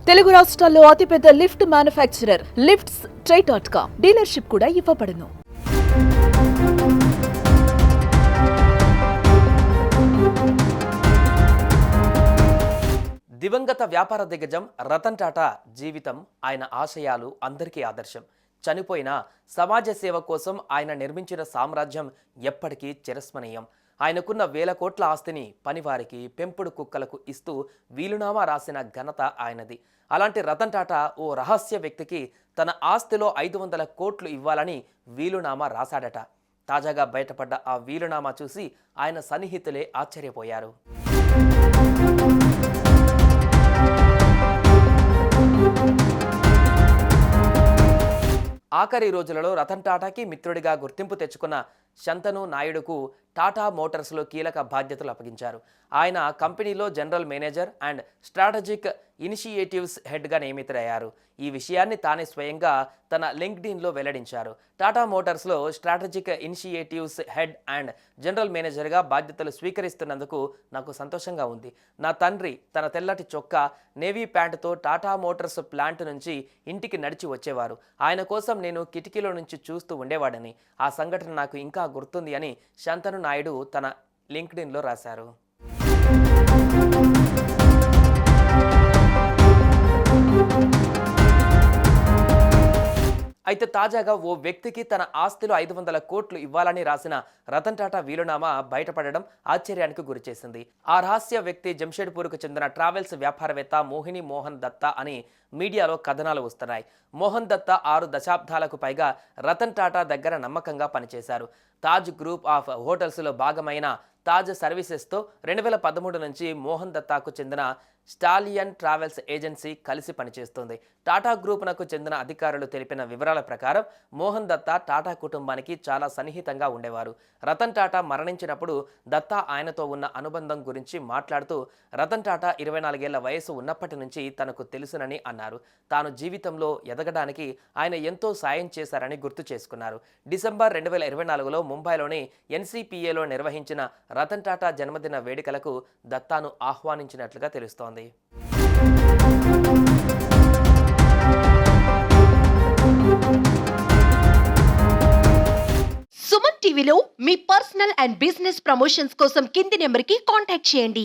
తెలుగు రాష్ట్రాల్లో అతిపెద్ద lift manufacturer lifts ట్రై.com dealership కూడా ఇవ్వబడును. దివంగత వ్యాపార దిగ్గజం రతన్ టాటా జీవితం, ఆయన ఆశయాలు అందరికీ ఆదర్శం. చనిపోయినా సమాజ సేవ కోసం ఆయన నిర్మించిన సామ్రాజ్యం ఎప్పటికీ చిరస్మరణీయం. ఆయనకున్న వేల కోట్ల ఆస్తిని పనివారికి, పెంపుడు కుక్కలకు ఇస్తూ వీలునామా రాసిన ఘనత ఆయనది. అలాంటి రతన్ టాటా ఓ రహస్య వ్యక్తికి తన ఆస్తిలో 500 కోట్లు ఇవ్వాలని వీలునామా రాశాడట. తాజాగా బయటపడ్డ ఆ వీలునామా చూసి ఆయన సన్నిహితులే ఆశ్చర్యపోయారు. ఆఖరి రోజులలో రతన్ టాటాకి మిత్రుడిగా గుర్తింపు తెచ్చుకున్న శంతను నాయుడుకు టాటా మోటార్స్లో కీలక బాధ్యతలు అప్పగించారు. ఆయన కంపెనీలో general manager and strategic initiatives హెడ్గా నియమితులయ్యారు. ఈ విషయాన్ని తానే స్వయంగా తన లింక్డ్ఇన్లో వెల్లడించారు. టాటా మోటార్స్లో strategic initiatives head and general మేనేజర్గా బాధ్యతలు స్వీకరిస్తున్నందుకు నాకు సంతోషంగా ఉంది. నా తండ్రి తన తెల్లటి చొక్కా, నేవీ ప్యాంటుతో టాటా మోటార్స్ ప్లాంట్ నుంచి ఇంటికి నడిచి వచ్చేవారు. ఆయన కోసం నేను కిటికీలో నుంచి చూస్తూ ఉండేవాడని, ఆ సంఘటన నాకు ఇంకా గుర్తుంది అని శంతను నాయుడు తన లింక్డ్ఇన్లో రాశారు. అయితే తాజాగా ఓ వ్యక్తికి తన ఆస్తిలో 500 కోట్లు ఇవ్వాలని రాసిన రతన్ టాటా వీలునామా బయటపడడం ఆశ్చర్యానికి గురిచేసింది. ఆ రహస్య వ్యక్తి జంషెడ్పూర్కు చెందిన ట్రావెల్స్ వ్యాపారవేత్త మోహిని మోహన్ దత్తా అని మీడియాలో కథనాలు వస్తున్నాయి. మోహన్ దత్తా 6 దశాబ్దాలకు పైగా రతన్ టాటా దగ్గర నమ్మకంగా పనిచేశారు. తాజ్ గ్రూప్ ఆఫ్ హోటల్స్లో భాగమైన తాజ్ సర్వీసెస్తో 2013 నుంచి మోహన్ దత్తాకు చెందిన స్టాలియన్ ట్రావెల్స్ ఏజెన్సీ కలిసి పనిచేస్తుంది. టాటా గ్రూప్నకు చెందిన అధికారులు తెలిపిన వివరాల ప్రకారం మోహన్ దత్తా టాటా కుటుంబానికి చాలా సన్నిహితంగా ఉండేవారు. రతన్ టాటా మరణించినప్పుడు దత్తా ఆయనతో ఉన్న అనుబంధం గురించి మాట్లాడుతూ రతన్ టాటా 24 ఏళ్ల వయసు ఉన్నప్పటి నుంచి తనకు తెలుసునని అన్నారు. తాను జీవితంలో ఎదగడానికి ఆయన ఎంతో సాయం చేశారని గుర్తు చేసుకున్నారు. డిసెంబర్ 2024లో ముంబైలోని ఎన్సీపీఏలో నిర్వహించిన రతన్ టాటా జన్మదిన వేడుకలకు దత్తాను ఆహ్వానించినట్లుగా తెలుస్తోంది. సుమన్ టీవీలో మీ పర్సనల్ అండ్ బిజినెస్ ప్రమోషన్స్ కోసం కింది నెంబర్కి కాంటాక్ట్ చేయండి.